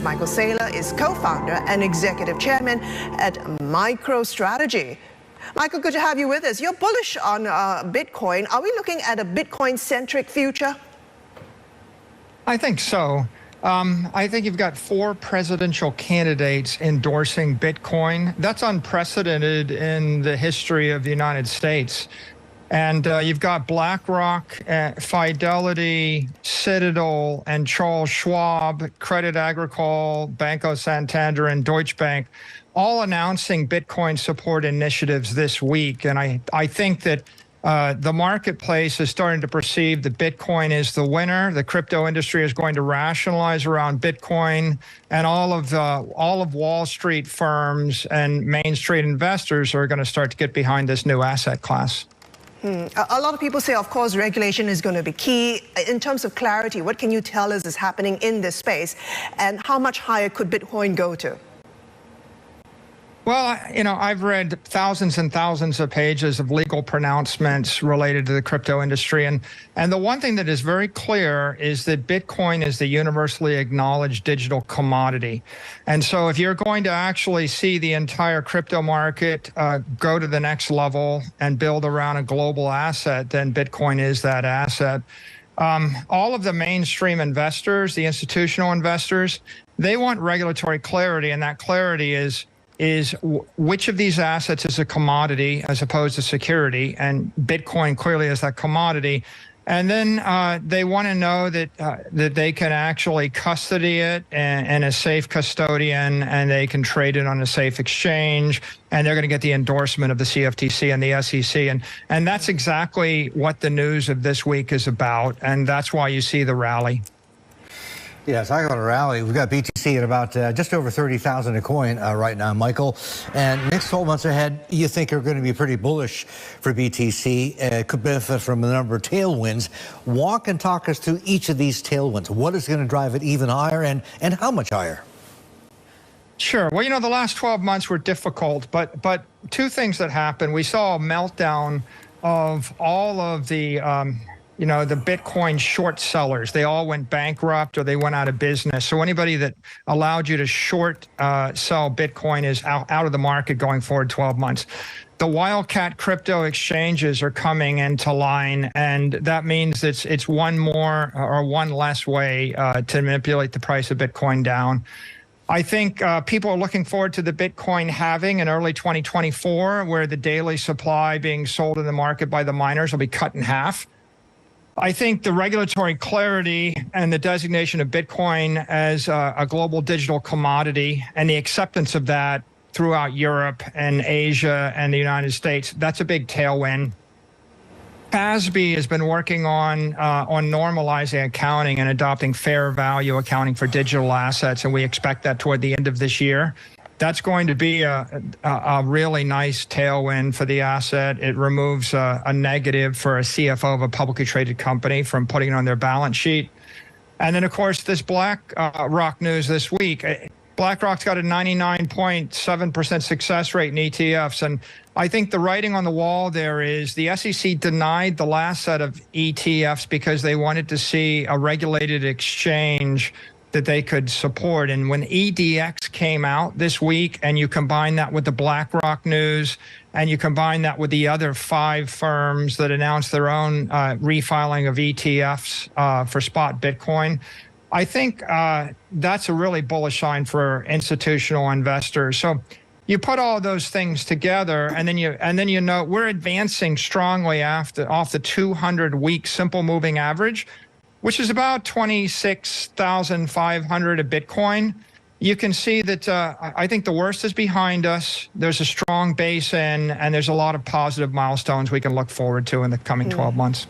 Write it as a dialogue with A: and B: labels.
A: Michael Saylor is co-founder and executive chairman at MicroStrategy. Michael, good to have you with us. You're bullish on Bitcoin. Are we looking at a Bitcoin-centric future?
B: I think so. I think you've got 4 presidential candidates endorsing Bitcoin. That's unprecedented in the history of the United States. And you've got BlackRock, Fidelity, Citadel, and Charles Schwab, Credit Agricole, Banco Santander, and Deutsche Bank, all announcing Bitcoin support initiatives this week. And I think that the marketplace is starting to perceive that Bitcoin is the winner. The crypto industry is going to rationalize around Bitcoin, and all of Wall Street firms and Main Street investors are going to start to get behind this new asset class.
A: A lot of people say, of course, regulation is going to be key. In terms of clarity, what can you tell us is happening in this space, and how much higher could Bitcoin go to?
B: Well, I've read thousands and thousands of pages of legal pronouncements related to the crypto industry. And the one thing that is very clear is that Bitcoin is the universally acknowledged digital commodity. And so if you're going to actually see the entire crypto market go to the next level and build around a global asset, then Bitcoin is that asset. All of the mainstream investors, the institutional investors, they want regulatory clarity, and that clarity is which of these assets is a commodity as opposed to security, and Bitcoin clearly is that commodity. And then they want to know that they can actually custody it and a safe custodian, and they can trade it on a safe exchange, and they're going to get the endorsement of the CFTC and the SEC. And that's exactly what the news of this week is about, and that's why you see the rally.
C: Yeah, talking about a rally, we've got BTC at about just over 30,000 a coin right now, Michael. And next 12 months ahead, you think are going to be pretty bullish for BTC. Could benefit from a number of tailwinds. Walk and talk us through each of these tailwinds. What is going to drive it even higher, and how much higher?
B: Sure. Well, the last 12 months were difficult, but 2 things that happened. We saw a meltdown of all of the the Bitcoin short sellers. They all went bankrupt or they went out of business. So anybody that allowed you to short sell Bitcoin is out of the market going forward 12 months. The wildcat crypto exchanges are coming into line, and that means it's one more or one less way to manipulate the price of Bitcoin down. I think people are looking forward to the Bitcoin halving in early 2024, where the daily supply being sold in the market by the miners will be cut in half. I think the regulatory clarity and the designation of Bitcoin as a global digital commodity and the acceptance of that throughout Europe and Asia and the United States, that's a big tailwind. FASB has been working on normalizing accounting and adopting fair value accounting for digital assets, and we expect that toward the end of this year. That's going to be a really nice tailwind for the asset. It removes a negative for a CFO of a publicly traded company from putting it on their balance sheet. And then, of course, this BlackRock news this week. BlackRock's got a 99.7% success rate in ETFs. And I think the writing on the wall there is the SEC denied the last set of ETFs because they wanted to see a regulated exchange that they could support. And when EDX came out this week, and you combine that with the BlackRock news, and you combine that with the other 5 firms that announced their own refiling of ETFs for spot Bitcoin, I think that's a really bullish sign for institutional investors. So you put all those things together, and then you know we're advancing strongly off the 200-week simple moving average, which is about 26,500 a Bitcoin. You can see that I think the worst is behind us. There's a strong base in, and there's a lot of positive milestones we can look forward to in the coming 12 months.